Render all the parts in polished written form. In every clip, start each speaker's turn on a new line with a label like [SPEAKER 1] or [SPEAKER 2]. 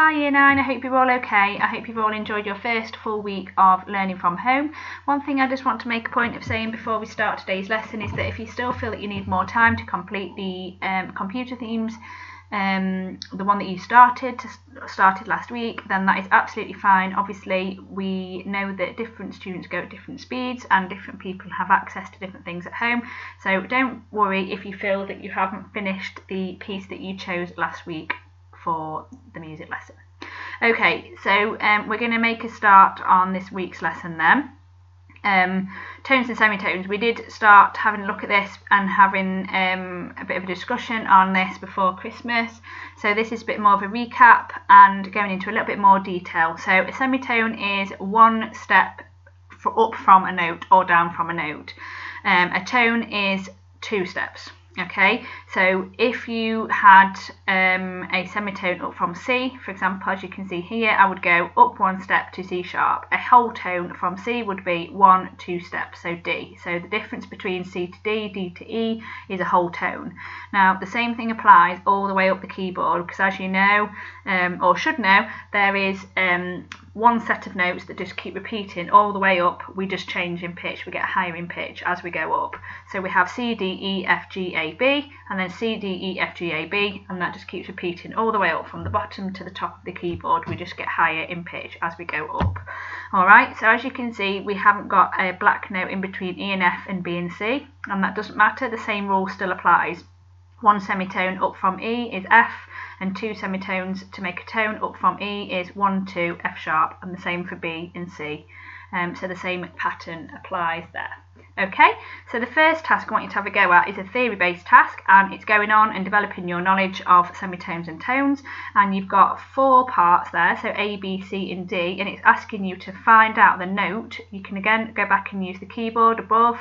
[SPEAKER 1] Hi Year 9, I hope you're all okay. I hope you've all enjoyed your first full week of learning from home. One thing I just want to make a point of saying before we start today's lesson is that if you still feel that you need more time to complete the computer themes, the one that you started last week, then that is absolutely fine. Obviously, we know that different students go at different speeds and different people have access to different things at home. So don't worry if you feel that you haven't finished the piece that you chose last week for the music lesson. Okay, so we're going to make a start on this week's lesson then. Tones and semitones. We did start having a look at this and having a bit of a discussion on this before Christmas. So this is a bit more of a recap and going into a little bit more detail. So a semitone is one step up from a note or down from a note. A tone is two steps. Okay, so if you had a semitone up from C, for example, as you can see here, I would go up one step to C sharp. A whole tone from C would be 1-2 steps, so D. So the difference between C to D, D to E is a whole tone. Now, the same thing applies all the way up the keyboard, because as you know, or should know, there is one set of notes that just keep repeating all the way up. We just change in pitch, we get higher in pitch as we go up. So we have C, D, E, F, G, A, B, and then C, D, E, F, G, A, B, and that just keeps repeating all the way up from the bottom to the top of the keyboard. We just get higher in pitch as we go up. Alright, so as you can see, we haven't got a black note in between E and F and B and C, and that doesn't matter, the same rule still applies. One semitone up from E is F, and two semitones to make a tone up from E is 1-2 F sharp, and the same for B and C. So the same pattern applies there. Okay, so the first task I want you to have a go at is a theory-based task, and it's going on and developing your knowledge of semitones and tones. And you've got 4 parts there, so A, B, C and D, and it's asking you to find out the note. You can again go back and use the keyboard above.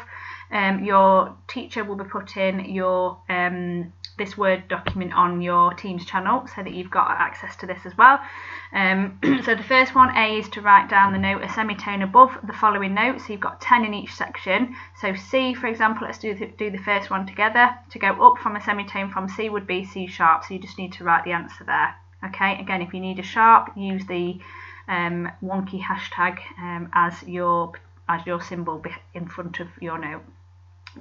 [SPEAKER 1] Your teacher will be putting your this Word document on your Teams channel so that you've got access to this as well. So the first one, A, is to write down the note, a semitone above the following notes. So you've got 10 in each section. So C, for example, let's do the first one together. To go up from a semitone from C would be C sharp, so you just need to write the answer there. Okay, again, if you need a sharp, use the wonky hashtag as your symbol in front of your note.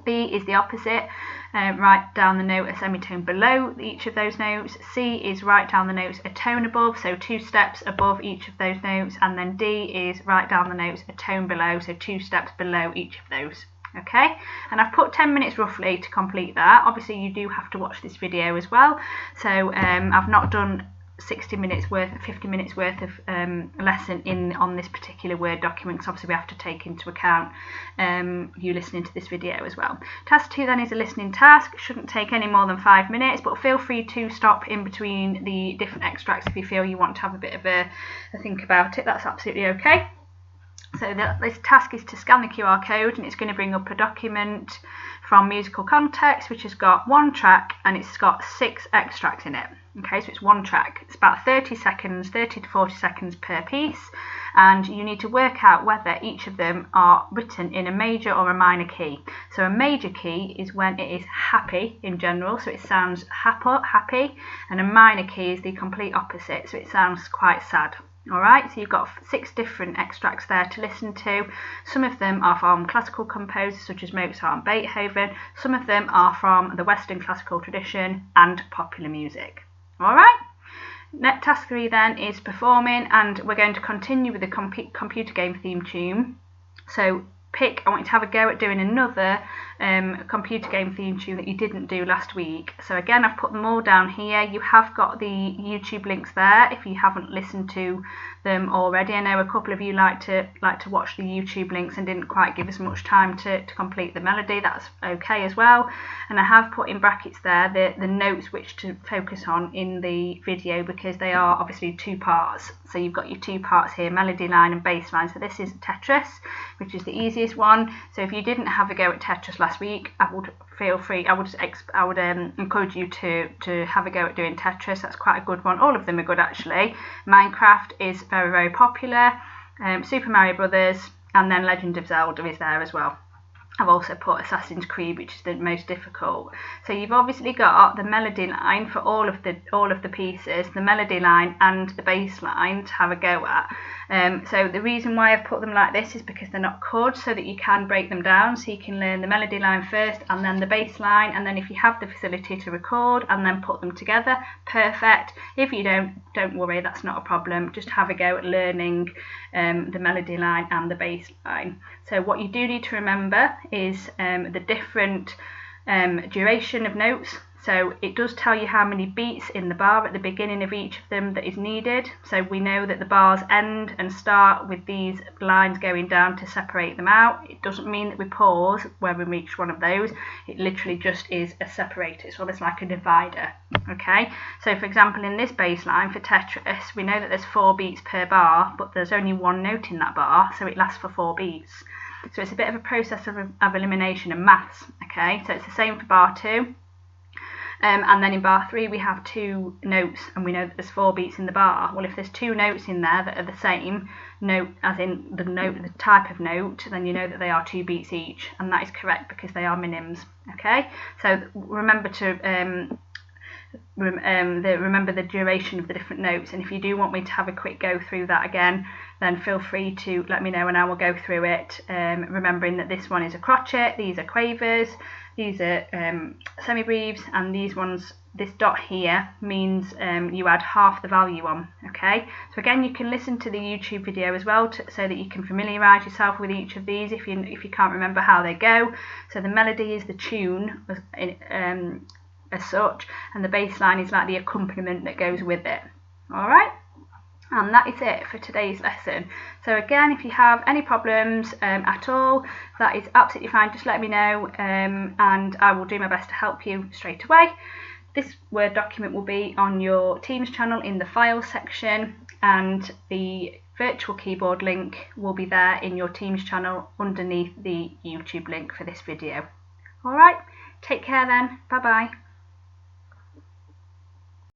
[SPEAKER 1] B is the opposite, write down the note, a semitone below each of those notes. C is write down the notes, a tone above, so 2 steps above each of those notes. And then D is write down the notes, a tone below, so 2 steps below each of those. Okay, and I've put 10 minutes roughly to complete that. Obviously you do have to watch this video as well, so I've not done 50 minutes worth of lesson on this particular Word document, because obviously we have to take into account you listening to this video as well. Task 2 then is a listening task. It shouldn't take any more than 5 minutes, but feel free to stop in between the different extracts if you feel you want to have a bit of a think about it. That's absolutely okay. So this task is to scan the QR code, and it's going to bring up a document from Musical Context which has got 1 track and it's got 6 extracts in it. Okay, so it's 1 track. It's about 30 to 40 seconds per piece, and you need to work out whether each of them are written in a major or a minor key. So a major key is when it is happy in general, so it sounds happy, and a minor key is the complete opposite, so it sounds quite sad. Alright, so you've got 6 different extracts there to listen to. Some of them are from classical composers such as Mozart and Beethoven. Some of them are from the Western classical tradition and popular music. Alright, task 3 then is performing, and we're going to continue with the computer game theme tune. So I want you to have a go at doing another computer game theme tune that you didn't do last week. So again, I've put them all down here. You have got the YouTube links there if you haven't listened to them already. I know a couple of you like to watch the YouTube links and didn't quite give us much time to complete the melody. That's okay as well. And I have put in brackets there the notes which to focus on in the video, because they are obviously 2 parts. So you've got your 2 parts here, melody line and bass line. So this is Tetris, which is the easiest one. So if you didn't have a go at Tetris last week, I would encourage you to have a go at doing Tetris. That's quite a good one. All of them are good actually. Minecraft is very, very popular. Super Mario Brothers, and then Legend of Zelda is there as well. I've also put Assassin's Creed, which is the most difficult. So you've obviously got the melody line for all of the pieces, the melody line and the bass line to have a go at. So the reason why I've put them like this is because they're not chords, so that you can break them down. So you can learn the melody line first and then the bass line, and then if you have the facility to record and then put them together, perfect. If you don't worry, that's not a problem. Just have a go at learning the melody line and the bass line. So what you do need to remember is the different duration of notes. So it does tell you how many beats in the bar at the beginning of each of them that is needed. So we know that the bars end and start with these lines going down to separate them out. It doesn't mean that we pause when we reach one of those. It literally just is a separator. It's almost like a divider. Okay, so for example, in this bass line for Tetris, we know that there's 4 beats per bar, but there's only 1 note in that bar, so it lasts for 4 beats. So it's a bit of a process of elimination and maths. Okay, so it's the same for bar 2. And then in bar 3 we have 2 notes, and we know that there's 4 beats in the bar. Well, if there's 2 notes in there that are the same note, as in the type of note, then you know that they are 2 beats each, and that is correct because they are minims. Okay, so remember to remember the duration of the different notes, and if you do want me to have a quick go through that again, then feel free to let me know and I will go through it, remembering that this one is a crotchet, these are quavers, these are semibreves, and these ones, this dot here means you add half the value on. Okay, so again, you can listen to the YouTube video as well so that you can familiarise yourself with each of these if you can't remember how they go. So the melody is the tune as such, and the bass line is like the accompaniment that goes with it. Alright, and that is it for today's lesson. So again, if you have any problems at all, that is absolutely fine. Just let me know, and I will do my best to help you straight away. This Word document will be on your Teams channel in the Files section, and the virtual keyboard link will be there in your Teams channel underneath the YouTube link for this video. Alright, take care then. Bye bye.